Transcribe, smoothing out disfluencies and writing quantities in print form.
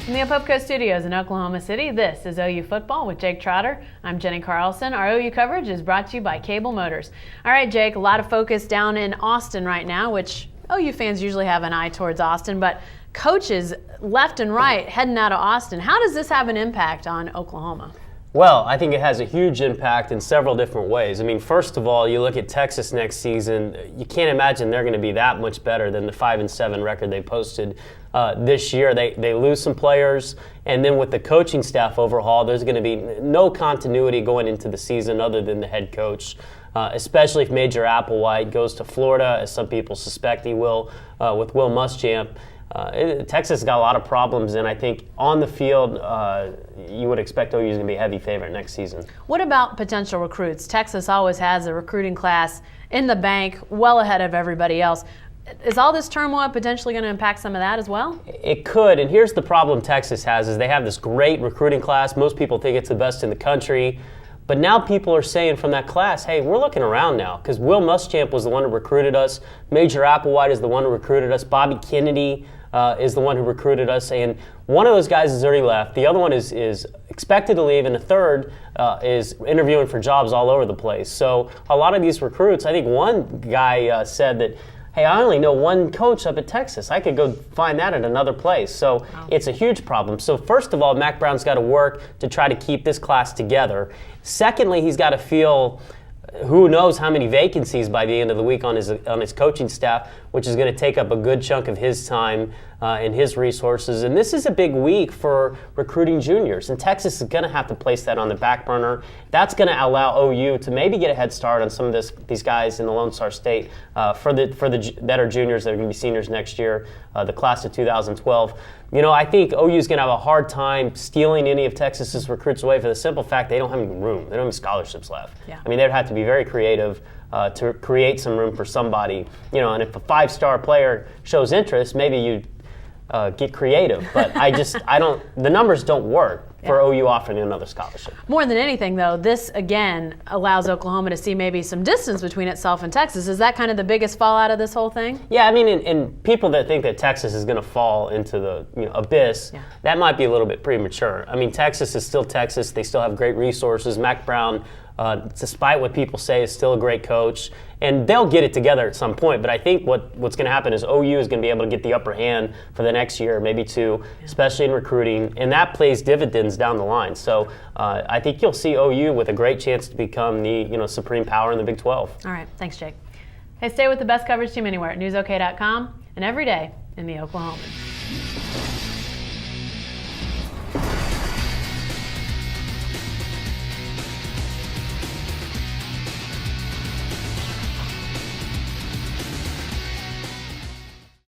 From the Apopco Studios in Oklahoma City, this is OU Football with Jake Trotter. I'm Jenni Carlson. Our OU coverage is brought to you by Cable Motors. All right, Jake, a lot of focus down in Austin right now, which OU fans usually have an eye towards Austin, but coaches left and right heading out of Austin. How does this have an impact on Oklahoma? Well, I think it has a huge impact in several different ways. I mean, first of all, you look at Texas next season, you can't imagine they're going to be that much better than the 5-7 record they posted this year. They lose some players, and then with the coaching staff overhaul, there's going to be no continuity going into the season other than the head coach, especially if Major Applewhite goes to Florida, as some people suspect he will, with Will Muschamp. Texas has got a lot of problems, and I think on the field, you would expect OU is going to be a heavy favorite next season. What about potential recruits? Texas always has a recruiting class in the bank, well ahead of everybody else. Is all this turmoil potentially going to impact some of that as well? It could, and here's the problem Texas has is they have this great recruiting class. Most people think it's the best in the country. But now people are saying from that class, hey, we're looking around now because Will Muschamp was the one who recruited us. Major Applewhite is the one who recruited us. Bobby Kennedy is the one who recruited us. And one of those guys has already left. The other one is expected to leave. And the third is interviewing for jobs all over the place. So a lot of these recruits, I think one guy said that, hey, I only know one coach up at Texas. I could go find that at another place. So It's a huge problem. So first of all, Mack Brown's got to work to try to keep this class together. Secondly, he's got to feel who knows how many vacancies by the end of the week on his coaching staff, which is going to take up a good chunk of his time and his resources. And this is a big week for recruiting juniors, and Texas is going to have to place that on the back burner. That's going to allow OU to maybe get a head start on some of these guys in the Lone Star State for the that are juniors that are going to be seniors next year, the class of 2012. You know, I think OU is going to have a hard time stealing any of Texas's recruits away for the simple fact they don't have any room. They don't have any scholarships left. Yeah. I mean, they'd have to be very creative to create some room for somebody. You know, and if a 5-star player shows interest, maybe you get creative. But the numbers don't work for OU offering another scholarship. More than anything, though, this, again, allows Oklahoma to see maybe some distance between itself and Texas. Is that kind of the biggest fallout of this whole thing? Yeah, I mean, and people that think that Texas is going to fall into the abyss, that might be a little bit premature. I mean, Texas is still Texas. They still have great resources. Mack Brown, despite what people say, is still a great coach. And they'll get it together at some point. But I think what's going to happen is OU is going to be able to get the upper hand for the next year, maybe two, especially in recruiting. And that plays dividends down the line. So I think you'll see OU with a great chance to become the supreme power in the Big 12. All right. Thanks, Jake. Hey, stay with the best coverage team anywhere at newsok.com and every day in the Oklahoman.